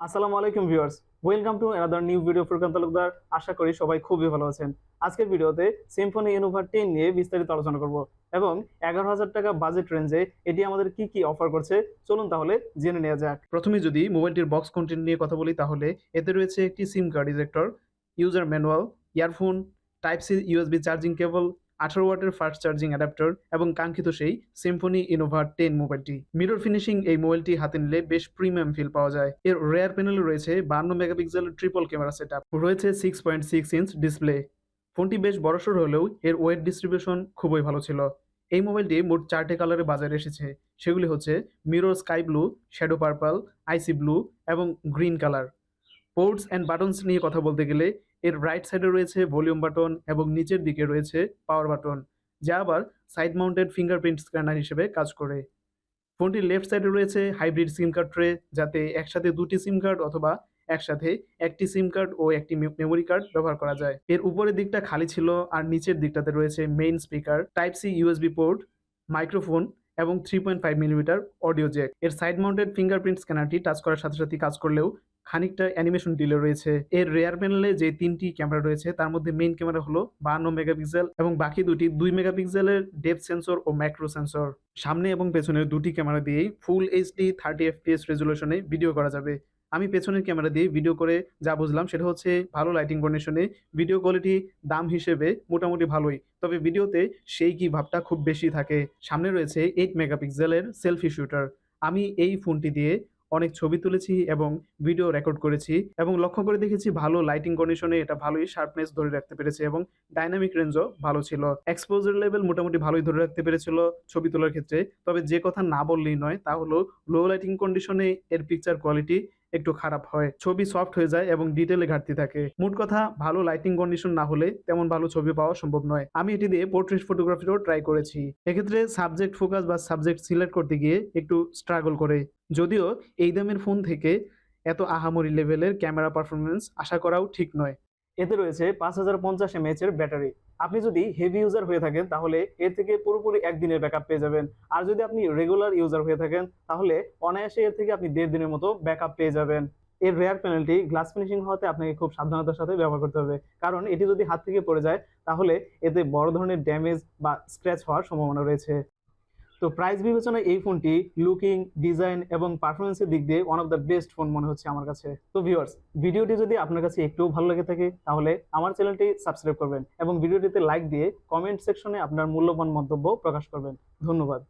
আসসালামু আলাইকুম viewers, welcome to another new video Furkan Talukdar. আশা করি সবাই খুবই ভালো আছেন। আজকের ভিডিওতে সিম্ফনি ইনোভা 10 নিয়ে বিস্তারিত আলোচনা করব এবং 11,000 টাকা বাজেট রেঞ্জে এটি আমাদের কি কি অফার করছে চলুন তাহলে জেনে নেওয়া যাক। প্রথমে যদি মোবাইলটির বক্স কন্টেন্ট নিয়ে কথা বলি তাহলে এতে রয়েছে একটি SIM card ejector, user manual, earphone, type C USB charging cable, 18 ওয়াটের ফাস্ট চার্জিং অ্যাডাপ্টার এবং কাঙ্ক্ষিত সেই সিম্ফনি ইনোভা 10 মোবাইলটি। মিরর ফিনিশিং এই মোবাইলটি হাতে নিলে বেশ প্রিমিয়াম ফিল পাওয়া যায়। এর রেয়ার প্যানেলে রয়েছে 52 মেগাপিক্সেলের ট্রিপল ক্যামেরা সেটআপ, রয়েছে 6.6 ইঞ্চ ডিসপ্লে। ফোনটি বেশ বড়সড় হলেও এর ওয়েট ডিস্ট্রিবিউশন খুবই ভালো ছিল। এই মোবাইলটি মোট 4টে কালারে বাজারে এসেছে, সেগুলি হচ্ছে mirror sky blue, shadow purple, icy blue এবং green colour. Ports and buttons নিয়ে কথা বলতে গেলে এর রাইট সাইডে রয়েছে ভলিউম বাটন এবং নিচের দিকে রয়েছে পাওয়ার বাটন, যা আবার সাইড মাউন্টেড ফিঙ্গারপ্রিন্ট স্ক্যানার হিসেবে কাজ করে। ফোনটির লেফট সাইডে রয়েছে হাইব্রিড সিম কার্ড ট্রে, যাতে একসাথে দুটি সিম কার্ড অথবা একসাথে একটি সিম কার্ড ও একটি মেমোরি কার্ড ব্যবহার করা যায়। এর উপরের দিকটা খালি ছিল আর নিচের দিকটাতে রয়েছে main speaker, type C USB port, microphone এবং 3.5 মিলিমিটার অডিও জ্যাক। এর সাইড মাউন্টেড ফিঙ্গারপ্রিন্ট স্ক্যানারটি টাচ করার সাথে সাথে কাজ করলেও খানিকটা অ্যানিমেশন ডিলে রয়েছে। এর রেয়ার প্যানেলে যে 3টি ক্যামেরা রয়েছে তার মধ্যে মেইন ক্যামেরা হলো 52 মেগাপিক্সেল এবং বাকি দুটি 2 মেগাপিক্সেলের ডেপথ সেন্সর ও ম্যাক্রো সেন্সর। সামনে এবং পেছনের দুটি ক্যামেরা দিয়েই ফুল এইচডি 30 এফপিএস রেজুলেশনে ভিডিও করা যাবে। আমি পেছনের ক্যামেরা দিয়ে ভিডিও করে যা বুঝলাম সেটা হচ্ছে ভালো লাইটিং কন্ডিশনে ভিডিও কোয়ালিটি দাম হিসেবে মোটামুটি ভালোই, তবে ভিডিওতে সেই কি ভাবটা খুব বেশি থাকে। সামনে রয়েছে 8 মেগাপিক্সেলের সেলফি শুটার। আমি এই ফোনটি দিয়ে অনেক ছবি তুলেছি এবং ভিডিও রেকর্ড করেছি এবং লক্ষ্য করে দেখেছি ভালো লাইটিং কন্ডিশনে এটা ভালোই শার্পনেস ধরে রাখতে পেরেছে এবং ডাইনামিক রেঞ্জও ভালো ছিল। এক্সপোজার লেভেল মোটামুটি ভালোই ধরে রাখতে পেরেছিল ছবি তোলার ক্ষেত্রে, তবে যে কথা না বললেই নয় তা হলো লো লাইটিং কন্ডিশনে এর পিকচার কোয়ালিটি একটু খারাপ হয়, ছবি সফট হয়ে যায় এবং ডিটেলে ঘাটতি থাকে। মোট কথা ভালো লাইটিং কন্ডিশন না হলে তেমন ভালো ছবি পাওয়া সম্ভব নয়। আমি এটি দিয়ে পোর্ট্রেট ফটোগ্রাফিরও ট্রাই করেছি, এক্ষেত্রে সাবজেক্ট ফোকাস বা সাবজেক্ট সিলেক্ট করতে গিয়ে একটু স্ট্রাগল করে। যদিও এই দামের ফোন থেকে এত আহামরি লেভেলের ক্যামেরা পারফরমেন্স আশা করাও ঠিক নয়। এতে রয়েছে 5050 এমএএইচ এর ব্যাটারি। আপনি যদি হেভি ইউজার হয়ে থাকেন তাহলে এর থেকে পুরোপুরি একদিনের ব্যাকআপ পেয়ে যাবেন, আর যদি আপনি রেগুলার ইউজার হয়ে থাকেন তাহলে অনায়াসে এর থেকে আপনি 1.5 দিনের মতো ব্যাকআপ পেয়ে যাবেন। এর রেয়ার প্যানেলটি গ্লাস ফিনিশিং হওয়াতে আপনাকে খুব সাবধানতার সাথে ব্যবহার করতে হবে, কারণ এটি যদি হাত থেকে পড়ে যায় তাহলে এতে বড় ধরনের ড্যামেজ বা স্ক্র্যাচ হওয়ার সম্ভাবনা রয়েছে। তো প্রাইস বিবেচনায় এই ফোনটি লুকিং, ডিজাইন এবং পারফরমেন্সের দিক দিয়ে one of the best phone মনে হচ্ছে আমার কাছে। তো ভিউয়ার্স, ভিডিওটি যদি আপনার কাছে একটু ভালো লেগে থাকে তাহলে আমার চ্যানেলটি সাবস্ক্রাইব করবেন এবং ভিডিওটিতে লাইক দিয়ে কমেন্ট সেকশনে আপনার মূল্যবান মন্তব্য প্রকাশ করবেন। ধন্যবাদ।